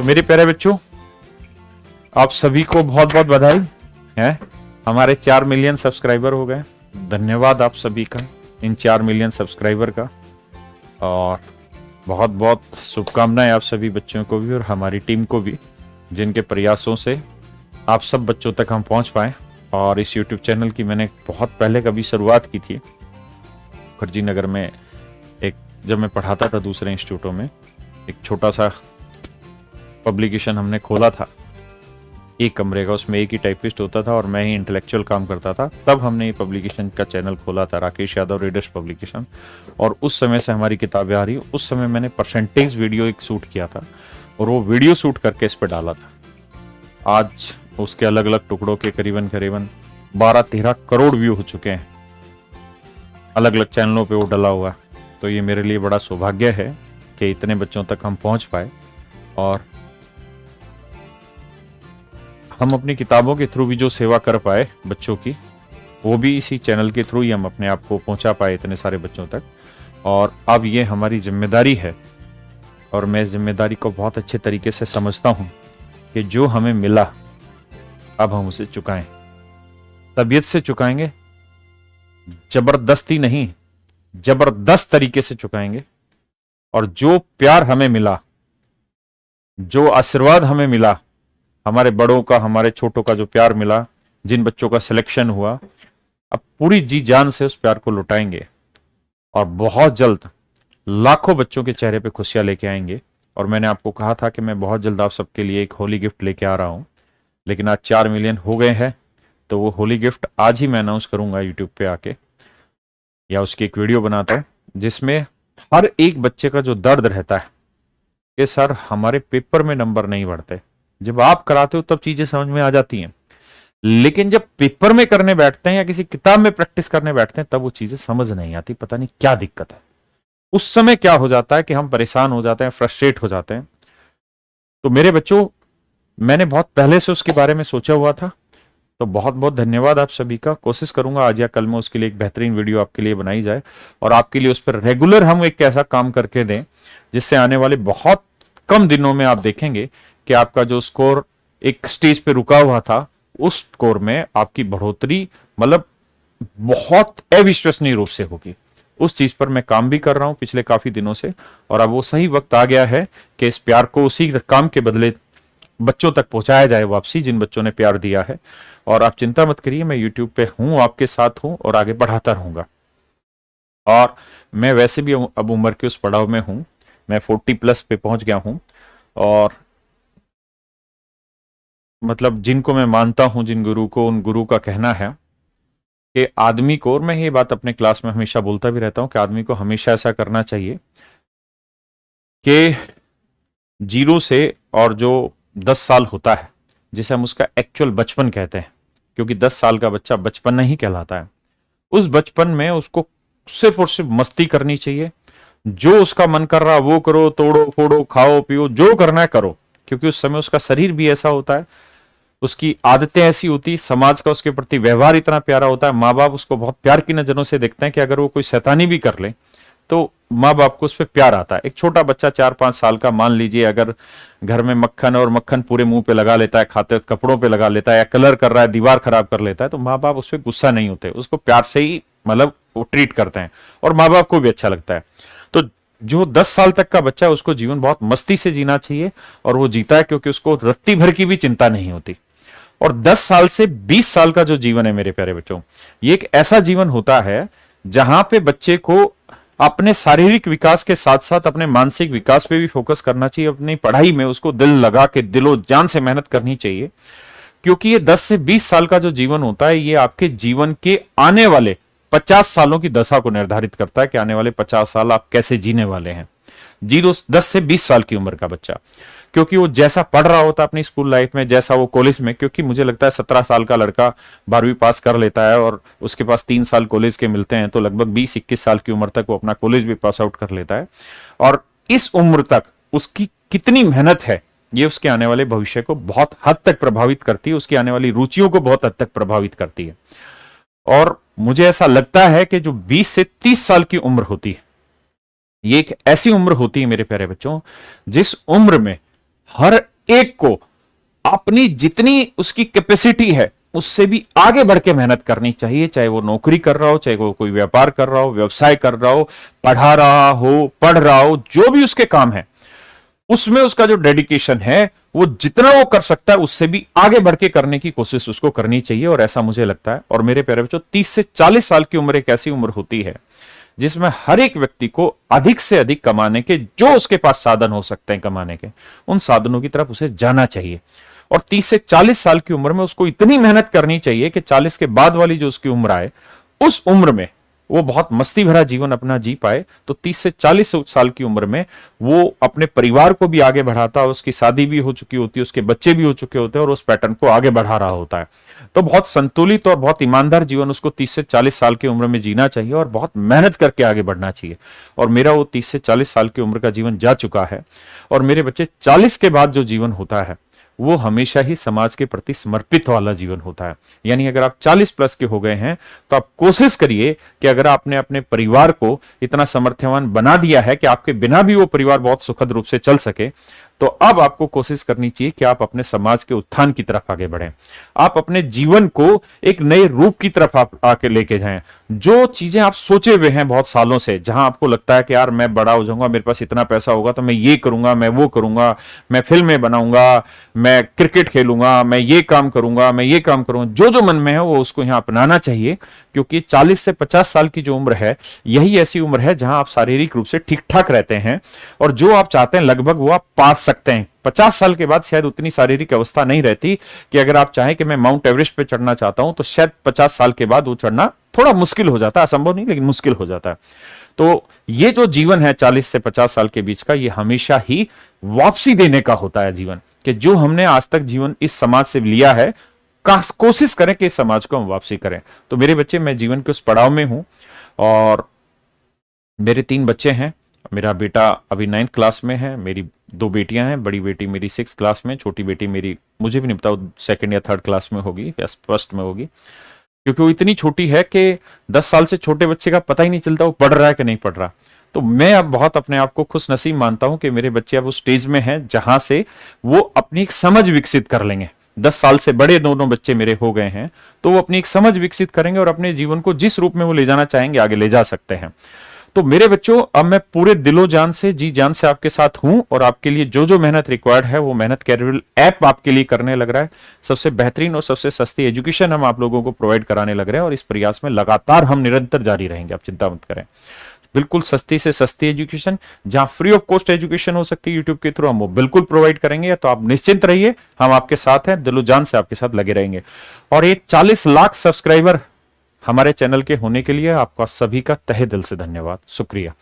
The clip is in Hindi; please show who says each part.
Speaker 1: तो मेरे प्यारे बच्चों, आप सभी को बहुत बहुत बधाई है। हमारे 4 मिलियन सब्सक्राइबर हो गए। धन्यवाद आप सभी का, इन 4 मिलियन सब्सक्राइबर का, और बहुत बहुत शुभकामनाएं आप सभी बच्चों को भी और हमारी टीम को भी, जिनके प्रयासों से आप सब बच्चों तक हम पहुंच पाए। और इस YouTube चैनल की मैंने बहुत पहले कभी शुरुआत की थी खरजी नगर में, एक जब मैं पढ़ाता था दूसरे इंस्टीट्यूटों में, एक छोटा सा पब्लिकेशन हमने खोला था, एक कमरे का, उसमें एक ही टाइपिस्ट होता था और मैं ही इंटेलेक्चुअल काम करता था। तब हमने ये पब्लिकेशन का चैनल खोला था, राकेश यादव रीडर्स पब्लिकेशन, और उस समय से हमारी किताबें आ रही। उस समय मैंने परसेंटेज वीडियो एक शूट किया था और वो वीडियो शूट करके इस पर डाला था। आज उसके अलग अलग टुकड़ों के करीबन 12-13 करोड़ व्यू हो चुके हैं, अलग अलग चैनलों पे वो डला हुआ। तो ये मेरे लिए बड़ा सौभाग्य है कि इतने बच्चों तक हम पहुंच पाए, और हम अपनी किताबों के थ्रू भी जो सेवा कर पाए बच्चों की, वो भी इसी चैनल के थ्रू ही हम अपने आप को पहुंचा पाए इतने सारे बच्चों तक। और अब ये हमारी जिम्मेदारी है, और मैं इस जिम्मेदारी को बहुत अच्छे तरीके से समझता हूं कि जो हमें मिला अब हम उसे चुकाएं। तबीयत से चुकाएंगे, जबरदस्ती नहीं, जबरदस्त तरीके से चुकाएंगे। और जो प्यार हमें मिला, जो आशीर्वाद हमें मिला, हमारे बड़ों का, हमारे छोटों का जो प्यार मिला, जिन बच्चों का सिलेक्शन हुआ, अब पूरी जी जान से उस प्यार को लुटाएंगे और बहुत जल्द लाखों बच्चों के चेहरे पे खुशियां लेके आएंगे। और मैंने आपको कहा था कि मैं बहुत जल्द आप सबके लिए एक होली गिफ्ट लेके आ रहा हूं, लेकिन आज 4 मिलियन हो गए हैं, तो वो होली गिफ्ट आज ही मैं अनाउंस करूंगा यूट्यूब पे आके, या उसकी एक वीडियो बनाता है जिसमें हर एक बच्चे का जो दर्द रहता है कि सर हमारे पेपर में नंबर नहीं बढ़ते। जब आप कराते हो तब चीजें समझ में आ जाती हैं, लेकिन जब पेपर में करने बैठते हैं या किसी किताब में प्रैक्टिस करने बैठते हैं तब वो चीजें समझ नहीं आती, पता नहीं क्या दिक्कत है। उस समय क्या हो जाता है कि हम परेशान हो जाते हैं, फ्रस्ट्रेट हो जाते हैं। तो मेरे बच्चों, मैंने बहुत पहले से उसके बारे में सोचा हुआ था, तो बहुत बहुत धन्यवाद आप सभी का। कोशिश करूंगा आज या कल में उसके लिए एक बेहतरीन वीडियो आपके लिए बनाई जाए, और आपके लिए उस पर रेगुलर हम एक ऐसा काम करके दें जिससे आने वाले बहुत कम दिनों में आप देखेंगे कि आपका जो स्कोर एक स्टेज पे रुका हुआ था, उस स्कोर में आपकी बढ़ोतरी मतलब बहुत अविश्वसनीय रूप से होगी। उस चीज पर मैं काम भी कर रहा हूं पिछले काफी दिनों से, और अब वो सही वक्त आ गया है कि इस प्यार को उसी काम के बदले बच्चों तक पहुंचाया जाए वापसी, जिन बच्चों ने प्यार दिया है। और आप चिंता मत करिए, मैं यूट्यूब पे हूं, आपके साथ हूं और आगे बढ़ाता रहूंगा। और मैं वैसे भी अब उम्र के उस पड़ाव में हूं, मैं 40+ पे पहुंच गया हूं, और मतलब जिनको मैं मानता हूं, जिन गुरु को, उन गुरु का कहना है कि आदमी को, और मैं ये बात अपने क्लास में हमेशा बोलता भी रहता हूं, कि आदमी को हमेशा ऐसा करना चाहिए कि 0 से, और जो 10 साल होता है जिसे हम उसका एक्चुअल बचपन कहते हैं, क्योंकि 10 साल का बच्चा बचपन नहीं कहलाता है, उस बचपन में उसको सिर्फ और सिर्फ मस्ती करनी चाहिए। जो उसका मन कर रहा वो करो, तोड़ो फोड़ो, खाओ पियो, जो करना है करो, क्योंकि उस समय उसका शरीर भी ऐसा होता है, उसकी आदतें ऐसी होती, समाज का उसके प्रति व्यवहार इतना प्यारा होता है। माँ बाप उसको बहुत प्यार की नजरों से देखते हैं कि अगर वो कोई शैतानी भी कर ले तो माँ बाप को उस पर प्यार आता है। एक छोटा बच्चा 4-5 साल का, मान लीजिए अगर घर में मक्खन, और मक्खन पूरे मुंह पे लगा लेता है, खाते वक्त कपड़ों पे लगा लेता है, या कलर कर रहा है, दीवार खराब कर लेता है, तो माँ बाप उस पर गुस्सा नहीं होते, उसको प्यार से ही मतलब वो ट्रीट करते हैं, और माँ बाप को भी अच्छा लगता है। तो जो 10 साल तक का बच्चा है उसको जीवन बहुत मस्ती से जीना चाहिए, और वो जीता है क्योंकि उसको रत्ती भर की भी चिंता नहीं होती। और 10 साल से 20 साल का जो जीवन है मेरे प्यारे बच्चों, ये एक ऐसा जीवन होता है जहां पे बच्चे को अपने शारीरिक विकास के साथ साथ अपने मानसिक विकास पे भी फोकस करना चाहिए। अपनी पढ़ाई में उसको दिल लगा के, दिलो जान से मेहनत करनी चाहिए, क्योंकि ये 10 से 20 साल का जो जीवन होता है, ये आपके जीवन के आने वाले 50 सालों की दशा को निर्धारित करता है कि आने वाले 50 साल आप कैसे जीने वाले हैं। 10 से 20 साल की उम्र का बच्चा, क्योंकि वो जैसा पढ़ रहा होता है अपनी स्कूल लाइफ में, जैसा वो कॉलेज में, क्योंकि मुझे लगता है 17 साल का लड़का 12वीं पास कर लेता है और उसके पास 3 साल कॉलेज के मिलते हैं, तो लगभग 20-21 साल की उम्र तक वो अपना कॉलेज भी पास आउट कर लेता है। और इस उम्र तक उसकी कितनी मेहनत है, ये उसके आने वाले भविष्य को बहुत हद तक प्रभावित करती है, उसकी आने वाली रुचियों को बहुत हद तक प्रभावित करती है। और मुझे ऐसा लगता है कि जो 20 से 30 साल की उम्र होती है, ये एक ऐसी उम्र होती है मेरे प्यारे बच्चों, जिस उम्र में हर एक को अपनी जितनी उसकी कैपेसिटी है उससे भी आगे बढ़ के मेहनत करनी चाहिए, चाहे वो नौकरी कर रहा हो, चाहे वो कोई व्यापार कर रहा हो, व्यवसाय कर रहा हो, पढ़ा रहा हो, पढ़ रहा हो, जो भी उसके काम है उसमें उसका जो डेडिकेशन है वो जितना वो कर सकता है उससे भी आगे बढ़ के करने की कोशिश उसको करनी चाहिए। और ऐसा मुझे लगता है। और मेरे प्यारे बच्चों, 30 से 40 साल की उम्र एक ऐसी उम्र होती है जिसमें हर एक व्यक्ति को अधिक से अधिक कमाने के, जो उसके पास साधन हो सकते हैं कमाने के, उन साधनों की तरफ उसे जाना चाहिए। और 30 से 40 साल की उम्र में उसको इतनी मेहनत करनी चाहिए कि 40 के बाद वाली जो उसकी उम्र आए उस उम्र में वो बहुत मस्ती भरा जीवन अपना जी पाए। तो 30 से 40 साल की उम्र में वो अपने परिवार को भी आगे बढ़ाता है, उसकी शादी भी हो चुकी होती है, उसके बच्चे भी हो चुके होते हैं और उस पैटर्न को आगे बढ़ा रहा होता है। तो बहुत संतुलित और बहुत ईमानदार जीवन उसको 30 से 40 साल की उम्र में जीना चाहिए और बहुत मेहनत करके आगे बढ़ना चाहिए। और मेरा वो 30 से 40 साल की उम्र का जीवन जा चुका है। और मेरे बच्चे 40 के बाद जो जीवन होता है वो हमेशा ही समाज के प्रति समर्पित वाला जीवन होता है। यानी अगर आप 40 प्लस के हो गए हैं तो आप कोशिश करिए कि अगर आपने अपने परिवार को इतना सामर्थ्यवान बना दिया है कि आपके बिना भी वो परिवार बहुत सुखद रूप से चल सके, तो अब आपको कोशिश करनी चाहिए कि आप अपने समाज के उत्थान की तरफ आगे बढ़ें। आप अपने जीवन को एक नए रूप की तरफ आप आके लेके जाएं। जो चीजें आप सोचे हुए हैं बहुत सालों से, जहां आपको लगता है कि यार मैं बड़ा हो जाऊंगा, मेरे पास इतना पैसा होगा तो मैं ये करूंगा, मैं वो करूंगा, मैं फिल्में बनाऊंगा, मैं क्रिकेट खेलूंगा, मैं ये काम करूंगा, मैं ये काम करूंगा, जो जो मन में है वो उसको यहां अपनाना चाहिए। क्योंकि 40 से 50 साल की जो उम्र है यही ऐसी उम्र है जहां आप शारीरिक रूप से ठीक ठाक रहते हैं और जो आप चाहते हैं लगभग वो आप पा सकते हैं। 50 साल के बाद शायद उतनी शारीरिक अवस्था नहीं रहती कि अगर आप चाहें कि मैं माउंट एवरेस्ट पे चढ़ना चाहता हूं तो शायद 50 साल के बाद वो चढ़ना थोड़ा मुश्किल हो जाता है, असंभव नहीं लेकिन मुश्किल हो जाता है। तो ये जो जीवन है 40 से 50 साल के बीच का, ये हमेशा ही वापसी देने का होता है जीवन, कि जो हमने आज तक जीवन इस समाज से लिया है कोशिश करें कि इस समाज को हम वापसी करें। तो मेरे बच्चे, मैं जीवन के उस पड़ाव में हूं और मेरे 3 बच्चे हैं। मेरा बेटा अभी 9th क्लास में है, मेरी 2 बेटियां हैं, बड़ी बेटी मेरी 6th क्लास में, छोटी बेटी मेरी मुझे भी नहीं पता 2nd या 3rd क्लास में होगी या 1st में होगी, क्योंकि वो इतनी छोटी है कि 10 साल से छोटे बच्चे का पता ही नहीं चलता वो पढ़ रहा है कि नहीं पढ़ रहा। तो मैं अब बहुत अपने आप को खुश नसीब मानता हूं कि मेरे बच्चे अब उस स्टेज में हैं जहां से वो अपनी एक समझ विकसित कर लेंगे। 10 साल से बड़े दोनों बच्चे मेरे हो गए हैं तो वो अपनी एक समझ विकसित करेंगे और अपने जीवन को जिस रूप में वो ले जाना चाहेंगे आगे ले जा सकते हैं। तो मेरे बच्चों, अब मैं पूरे दिलो जान से, जी जान से आपके साथ हूं और आपके लिए जो जो मेहनत रिक्वायर्ड है वो मेहनत कैरियर ऐप आपके लिए करने लग रहा है। सबसे बेहतरीन और सबसे सस्ती एजुकेशन हम आप लोगों को प्रोवाइड कराने लग रहे हैं और इस प्रयास में लगातार हम निरंतर जारी रहेंगे, आप चिंता मत करें। बिल्कुल सस्ती से सस्ती एजुकेशन, जहां फ्री ऑफ कॉस्ट एजुकेशन हो सकती है यूट्यूब के थ्रू, हम वो बिल्कुल प्रोवाइड करेंगे। तो आप निश्चिंत रहिए, हम आपके साथ हैं, दिलो जान से आपके साथ लगे रहेंगे। और ये 40 लाख सब्सक्राइबर हमारे चैनल के होने के लिए आपका सभी का तहे दिल से धन्यवाद, शुक्रिया।